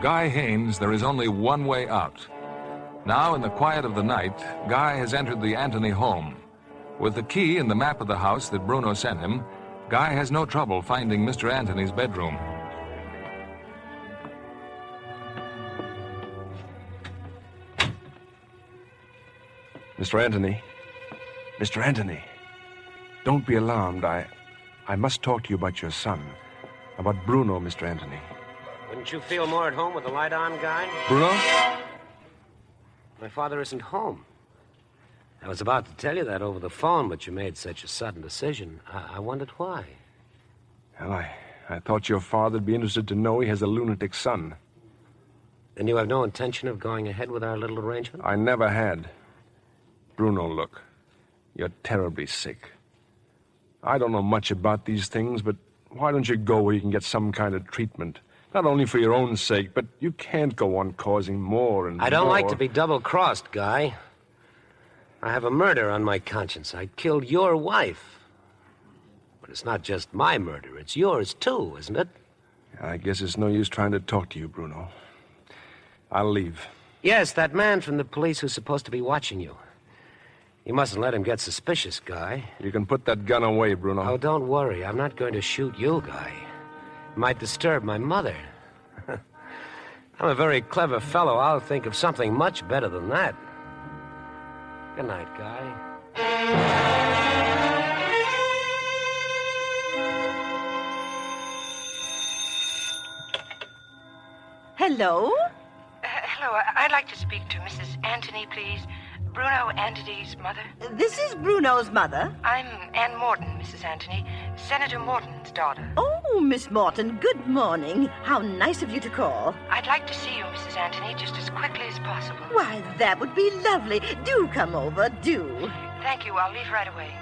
Guy Haynes, there is only one way out. Now, in the quiet of the night, Guy has entered the Anthony home. With the key and the map of the house that Bruno sent him, Guy has no trouble finding Mr. Anthony's bedroom. Mr. Anthony. Mr. Anthony. Don't be alarmed. I must talk to you about your son. About Bruno, Mr. Anthony. Wouldn't you feel more at home with the light on, Guy? Bruno? My father isn't home. I was about to tell you that over the phone, but you made such a sudden decision. I wondered why. Well, I thought your father'd be interested to know he has a lunatic son. Then you have no intention of going ahead with our little arrangement? I never had. Bruno, look. You're terribly sick. I don't know much about these things, but why don't you go where you can get some kind of treatment? Not only for your own sake, but you can't go on causing more and more. I don't like to be double-crossed, Guy. I have a murder on my conscience. I killed your wife. But it's not just my murder. It's yours, too, isn't it? I guess it's no use trying to talk to you, Bruno. I'll leave. Yes, that man from the police who's supposed to be watching you. You mustn't let him get suspicious, Guy. You can put that gun away, Bruno. Oh, don't worry. I'm not going to shoot you, Guy. It might disturb my mother. I'm a very clever fellow. I'll think of something much better than that. Good night, Guy. Hello? Hello, I'd like to speak to Mrs. Anthony, please. Bruno Anthony's mother. This is Bruno's mother. I'm Ann Morton, Mrs. Anthony, Senator Morton's daughter. Oh, Miss Morton, good morning. How nice of you to call. I'd like to see you, Mrs. Anthony, just as quickly as possible. Why, that would be lovely. Do come over, do. Thank you. I'll leave right away.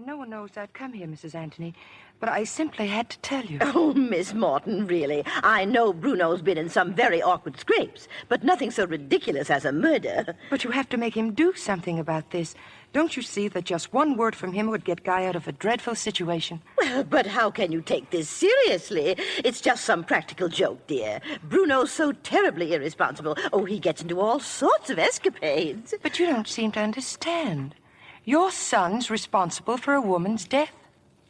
No one knows I'd come here, Mrs. Anthony, but I simply had to tell you. Oh, Miss Morton, really. I know Bruno's been in some very awkward scrapes, but nothing so ridiculous as a murder. But you have to make him do something about this. Don't you see that just one word from him would get Guy out of a dreadful situation? Well, but how can you take this seriously? It's just some practical joke, dear. Bruno's so terribly irresponsible. Oh, he gets into all sorts of escapades. But you don't seem to understand. Your son's responsible for a woman's death.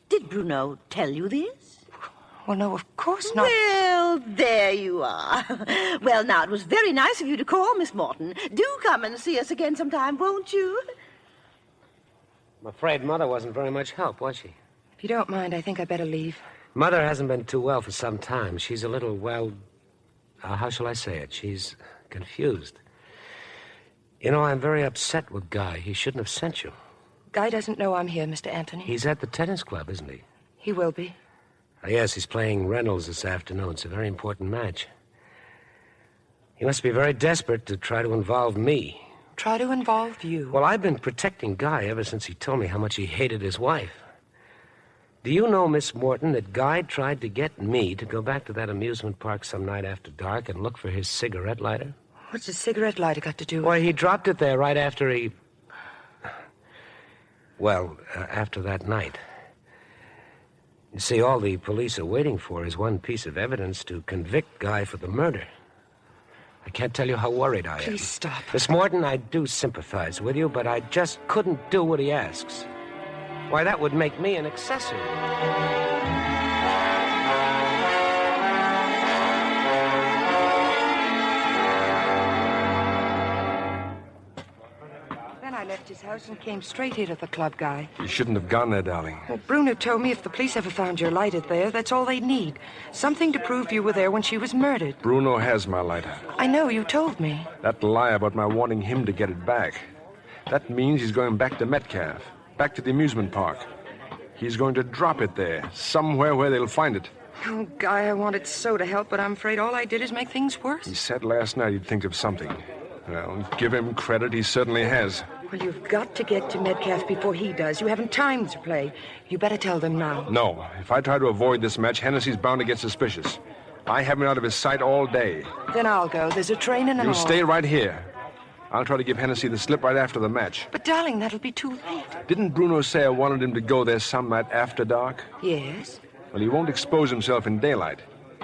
Did Bruno tell you this? Well, no, of course not. Well, there you are. Well, now, it was very nice of you to call, Miss Morton. Do come and see us again sometime, won't you? I'm afraid Mother wasn't very much help, was she? If you don't mind, I think I'd better leave. Mother hasn't been too well for some time. She's a little, well, how shall I say it? She's confused. You know, I'm very upset with Guy. He shouldn't have sent you. Guy doesn't know I'm here, Mr. Anthony. He's at the tennis club, isn't he? He will be. Yes, he's playing Reynolds this afternoon. It's a very important match. He must be very desperate to try to involve me. Try to involve you? Well, I've been protecting Guy ever since he told me how much he hated his wife. Do you know, Miss Morton, that Guy tried to get me to go back to that amusement park some night after dark and look for his cigarette lighter? What's a cigarette lighter got to do with it? Why, he dropped it there right after he... Well, after that night. You see, all the police are waiting for is one piece of evidence to convict Guy for the murder. I can't tell you how worried I am. Please stop. Miss Morton, I do sympathize with you, but I just couldn't do what he asks. Why, that would make me an accessory. I left his house and came straight here to the club, Guy. You shouldn't have gone there, darling. Well, Bruno told me if the police ever found your lighter there, that's all they'd need. Something to prove you were there when she was murdered. Bruno has my lighter. I know, you told me. That lie about my wanting him to get it back. That means he's going back to Metcalf, back to the amusement park. He's going to drop it there, somewhere where they'll find it. Oh, Guy, I wanted so to help, but I'm afraid all I did is make things worse. He said last night he'd think of something. Well, give him credit, he certainly has. Well, you've got to get to Metcalf before he does. You haven't time to play. You better tell them now. No. If I try to avoid this match, Hennessy's bound to get suspicious. I have him out of his sight all day. Then I'll go. There's a train and an You hour. stay right here. I'll try to give Hennessy the slip right after the match. But, darling, that'll be too late. Didn't Bruno say I wanted him to go there some night after dark? Yes. Well, he won't expose himself in daylight.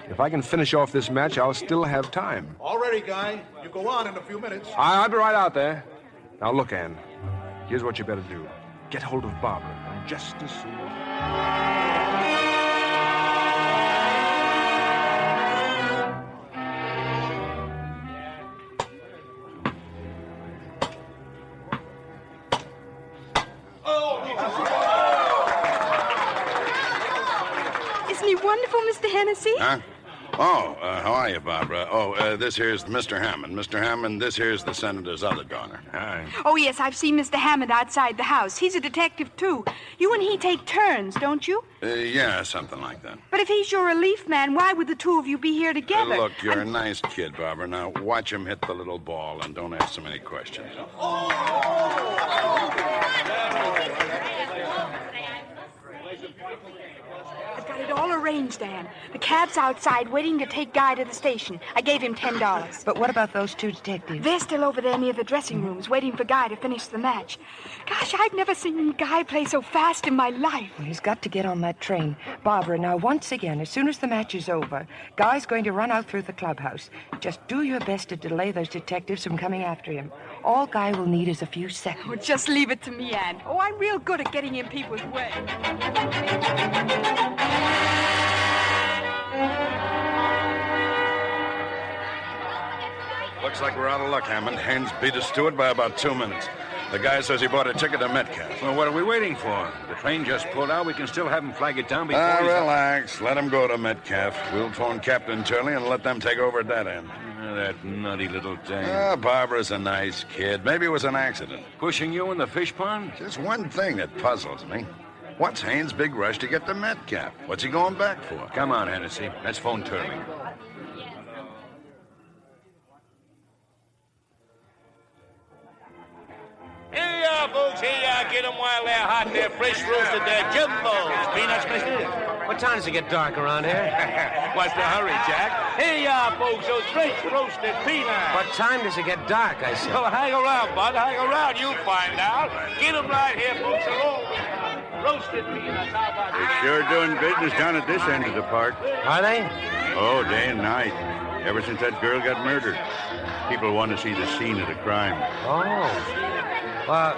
If I can finish off this match, I'll still have time. All ready, Guy. You go on in a few minutes. I'll be right out there. Now, look, Ann. Here's what you better do. Get hold of Barbara. And just as soon Isn't he wonderful, Mr. Hennessy? Huh? Oh, how are you, Barbara? Oh, this here's Mr. Hammond. Mr. Hammond, this here's the senator's other daughter. Hi. Oh, yes, I've seen Mr. Hammond outside the house. He's a detective, too. You and he take turns, don't you? Yeah, something like that. But if he's your relief man, why would the two of you be here together? Look, you're a nice kid, Barbara. Now, watch him hit the little ball and don't ask so many questions. I've got it all arranged, Anne. The cab's outside waiting to take Guy to the station. I gave him $10. But what about those two detectives? They're still over there near the dressing rooms, waiting for Guy to finish the match. Gosh, I've never seen Guy play so fast in my life. Well, he's got to get on that train. Barbara, now, once again, as soon as the match is over, Guy's going to run out through the clubhouse. Just do your best to delay those detectives from coming after him. All Guy will need is a few seconds. Oh, just leave it to me, Anne. Oh, I'm real good at getting in people's way. Looks like we're out of luck, Hammond. Haynes beat us to it by about 2 minutes. The guy says he bought a ticket to Metcalf. Well, what are we waiting for? The train just pulled out. We can still have him flag it down before he's... Relax. Let him go to Metcalf. We'll phone Captain Turley and let them take over at that end. That nutty little dame. Barbara's a nice kid. Maybe it was an accident. Pushing you in the fish pond? There's one thing that puzzles me. What's Haynes' big rush to get to Metcalf? What's he going back for? Come on, Hennessy. Let's phone Turley. Here you are, folks. Here you are. Get them while they're hot. They're fresh roasted. They're jumbos. Peanuts, mister? What time does it get dark around here? What's the hurry, Jack? Here you are, folks. Those fresh roasted peanuts. What time does it get dark, I said? Oh, hang around, bud. Hang around. You'll find out. Get them right here, folks. They're all roasted peanuts. How about They're that? sure doing business down at this end of the park. Are they? Oh, day and night. Ever since that girl got murdered. People want to see the scene of the crime. Oh. Well,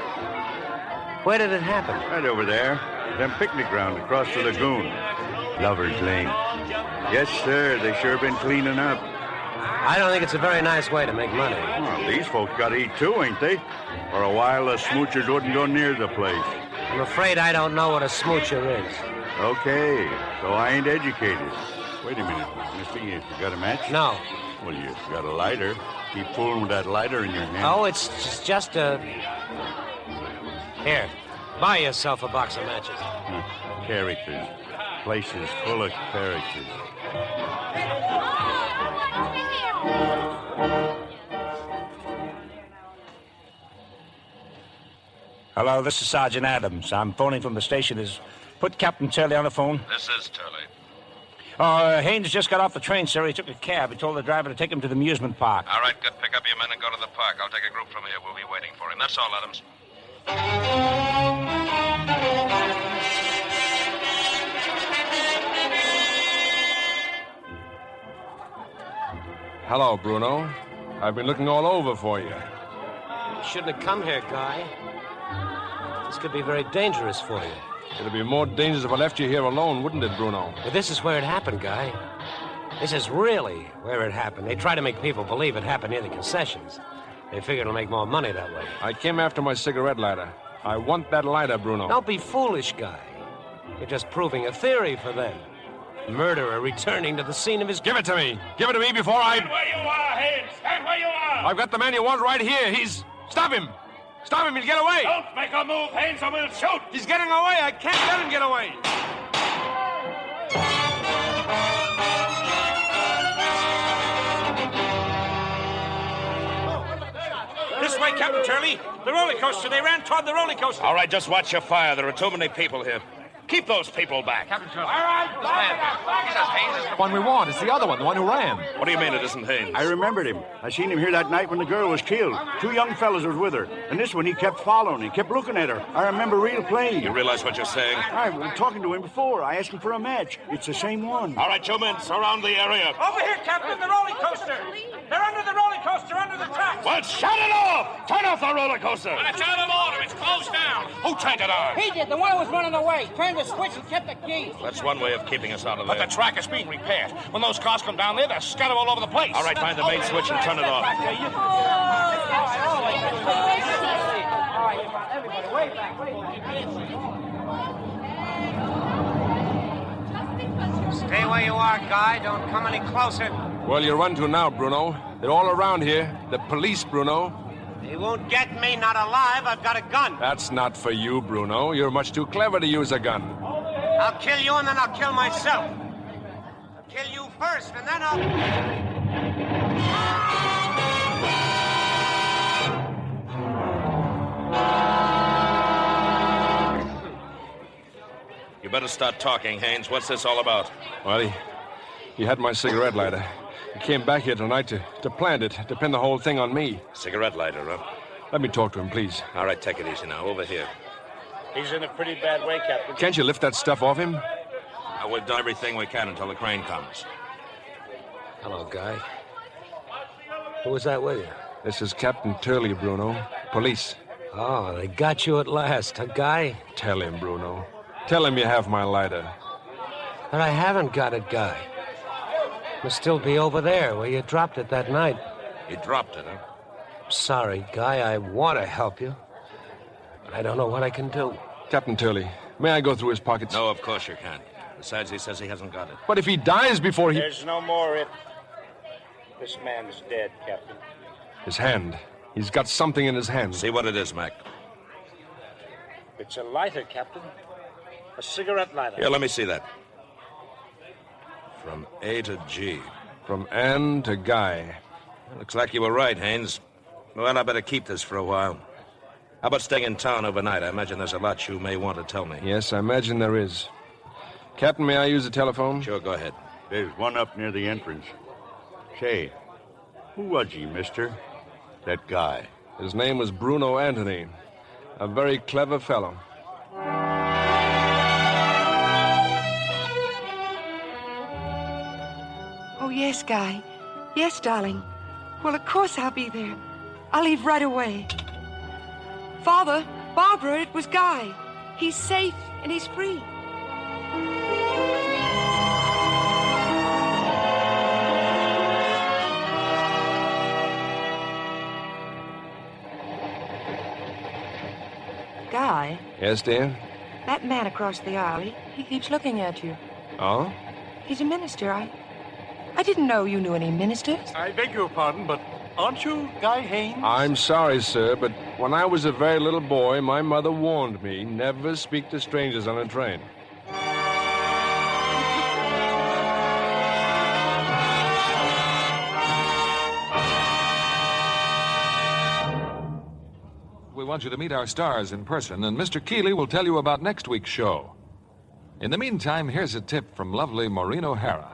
where did it happen? Right over there. Them picnic ground across the lagoon. Lover's Lane. Yes, sir. They sure been cleaning up. I don't think it's a very nice way to make money. Well, these folks got to eat too, ain't they? For a while, the smoochers wouldn't go near the place. I'm afraid I don't know what a smoocher is. Okay, so I ain't educated. Wait a minute, mister. You got a match? No. Well, you got a lighter. Keep fooling with that lighter in your hand. Oh, it's just a... Here, buy yourself a box of matches. Characters. Places full of characters. Hello, this is Sergeant Adams. I'm phoning from the station. Put Captain Turley on the phone. This is Turley. Haynes just got off the train, sir. He took a cab. He told the driver to take him to the amusement park. All right, good. Pick up your men and go to the park. I'll take a group from here. We'll be waiting for him. That's all, Adams. Hello, Bruno. I've been looking all over for you. You shouldn't have come here, Guy. This could be very dangerous for you. It'd be more dangerous if I left you here alone, wouldn't it, Bruno? But this is where it happened, Guy. This is really where it happened. They try to make people believe it happened near the concessions. They figure it'll make more money that way. I came after my cigarette lighter. I want that lighter, Bruno. Don't be foolish, Guy. You're just proving a theory for them. Murderer returning to the scene of his... Give it to me. Give it to me before I... Stand where you are, Haynes. Stand where you are. I've got the man you want right here. He's... Stop him. Stop him. He'll get away. Don't make a move, Haynes, or we'll shoot. He's getting away. I can't let him get away. Quick, Captain Turley! The roller coaster! They ran toward the roller coaster! All right, just watch your fire. There are too many people here. Keep those people back. Captain Turley. All right, The one we want. It's the other one, the one who ran. What do you mean it isn't Haynes? I remembered him. I seen him here that night when the girl was killed. 2 young fellas was with her. And this one, he kept following. He kept looking at her. I remember real plain. You realize what you're saying? I was talking to him before. I asked him for a match. It's the same one. All right, you men, surround the area. Over here, Captain, the roller coaster! They're under the roller coaster, under the tracks! Well, shut it off! Turn off the roller coaster! Well, it's out of order. It's closed down. Who turned it on? He did. The one who was running away. Turned the switch and kept the key. That's one way of keeping us out of there. But the track is being repaired. When those cars come down there, they're scattered all over the place. All right, find the main switch and turn it off. Stay where you are, Guy. Don't come any closer. Well, you run to now, Bruno. They're all around here. The police, Bruno. They won't get me, not alive. I've got a gun. That's not for you, Bruno. You're much too clever to use a gun. I'll kill you and then I'll kill myself. I'll kill you first and then I'll... You better start talking, Haynes. What's this all about? Well, he had my cigarette lighter. He came back here tonight to plant it, to pin the whole thing on me. Cigarette lighter, huh? Let me talk to him, please. All right, take it easy now. Over here. He's in a pretty bad way, Captain. Can't you lift that stuff off him? We've done everything we can until the crane comes. Hello, Guy. Who was that with you? This is Captain Turley, Bruno. Police. Oh, they got you at last, huh, Guy? Tell him, Bruno. Tell him you have my lighter. But I haven't got it, Guy. Must still be over there where you dropped it that night. You dropped it, huh? Sorry, Guy. I want to help you. But I don't know what I can do. Captain Turley, may I go through his pockets? No, of course you can't. Besides, he says he hasn't got it. But if he dies before he... There's no more if... This man's dead, Captain. His hand. He's got something in his hand. See what it is, Mac. It's a lighter, Captain. A cigarette lighter. Here, let me see that. From A to G. From Ann to Guy. Looks like you were right, Haynes. Well, I better keep this for a while. How about staying in town overnight? I imagine there's a lot you may want to tell me. Yes, I imagine there is. Captain, may I use the telephone? Sure, go ahead. There's one up near the entrance. Say, who was he, mister? That guy. His name was Bruno Anthony. A very clever fellow. Oh, yes, Guy. Yes, darling. Well, of course I'll be there. I'll leave right away. Father, Barbara, it was Guy. He's safe and he's free. Guy? Yes, dear? That man across the aisle, he keeps looking at you. Oh? He's a minister. I didn't know you knew any ministers. I beg your pardon, but aren't you Guy Haynes? I'm sorry, sir, but when I was a very little boy, my mother warned me never speak to strangers on a train. We want you to meet our stars in person, and Mr. Keeley will tell you about next week's show. In the meantime, here's a tip from lovely Maureen O'Hara.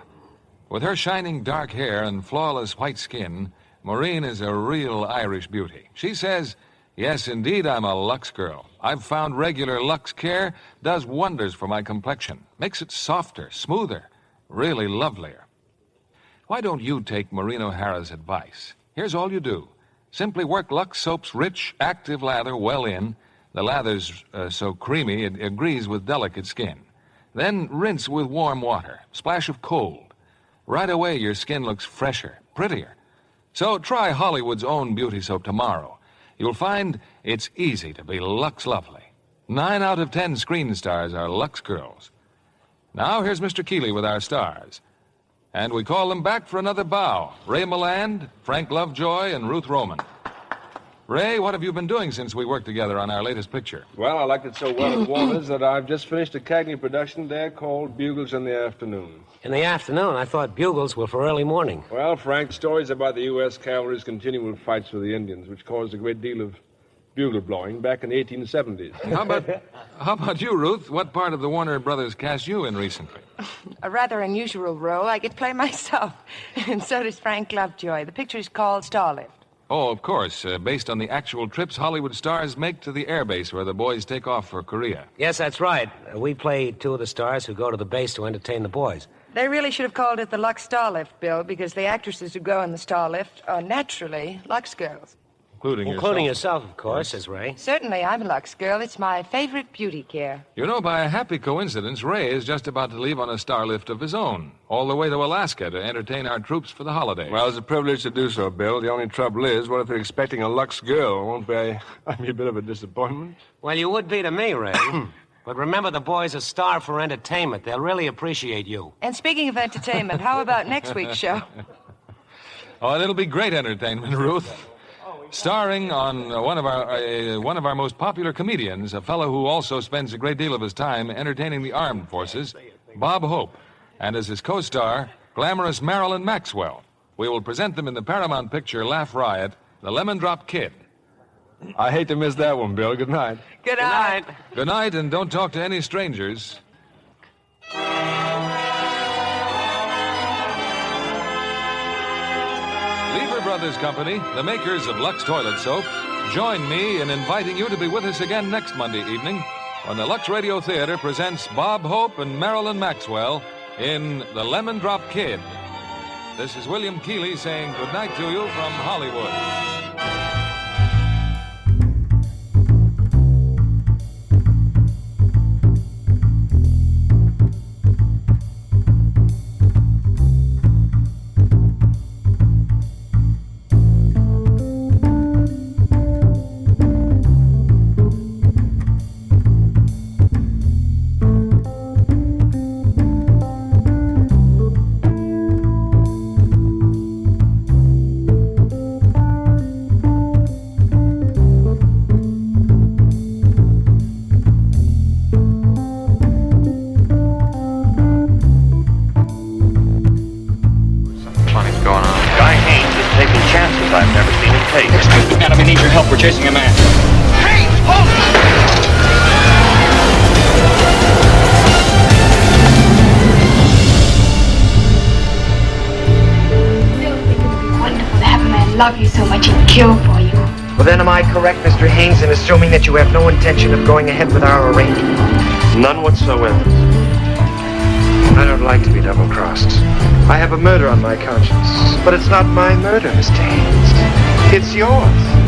With her shining dark hair and flawless white skin, Maureen is a real Irish beauty. She says, yes, indeed, I'm a Lux girl. I've found regular Lux care does wonders for my complexion. Makes it softer, smoother, really lovelier. Why don't you take Maureen O'Hara's advice? Here's all you do. Simply work Lux Soap's rich, active lather well in. The lather's so creamy it agrees with delicate skin. Then rinse with warm water, splash of cold. Right away, your skin looks fresher, prettier. So try Hollywood's own beauty soap tomorrow. You'll find it's easy to be Lux lovely. 9 out of 10 screen stars are Lux girls. Now here's Mr. Keeley with our stars. And we call them back for another bow. Ray Milland, Frank Lovejoy, and Ruth Roman. Ray, what have you been doing since we worked together on our latest picture? Well, I liked it so well at Walters that I've just finished a Cagney production there called Bugles in the Afternoon. In the afternoon? I thought bugles were for early morning. Well, Frank, stories about the U.S. cavalry's continual fights with the Indians, which caused a great deal of bugle blowing back in the 1870s. How about you, Ruth? What part of the Warner Brothers cast you in recently? A rather unusual role. I get to play myself. And so does Frank Lovejoy. The picture is called Starlift. Oh, of course, based on the actual trips Hollywood stars make to the airbase where the boys take off for Korea. Yes, that's right. We play two of the stars who go to the base to entertain the boys. They really should have called it the Lux Starlift, Bill, because the actresses who go in the Starlift are naturally Lux girls. Including yourself, of course, says Ray. Certainly, I'm a Lux girl. It's my favorite beauty care. You know, by a happy coincidence, Ray is just about to leave on a starlift of his own, all the way to Alaska to entertain our troops for the holiday. Well, it's a privilege to do so, Bill. The only trouble is, what if they're expecting a Lux girl? Won't be a bit of a disappointment? Well, you would be to me, Ray. But remember, the boys are starved for entertainment. They'll really appreciate you. And speaking of entertainment, how about next week's show? Oh, it'll be great entertainment, Ruth. Starring on one of our most popular comedians, a fellow who also spends a great deal of his time entertaining the armed forces, Bob Hope, and as his co-star, glamorous Marilyn Maxwell. We will present them in the Paramount picture Laugh Riot, The Lemon Drop Kid. I hate to miss that one, Bill. Good night. Good night. Good night, and don't talk to any strangers. Lever Brothers Company, the makers of Lux Toilet Soap, join me in inviting you to be with us again next Monday evening when the Lux Radio Theater presents Bob Hope and Marilyn Maxwell in The Lemon Drop Kid. This is William Keeley saying good night to you from Hollywood. We're chasing a man. Hey, hold Still think it would be wonderful to have a man love you so much he'd kill for you. Well, then am I correct, Mr. Haynes, in assuming that you have no intention of going ahead with our arrangement? None whatsoever. I don't like to be double-crossed. I have a murder on my conscience. But it's not my murder, Mr. Haynes. It's yours.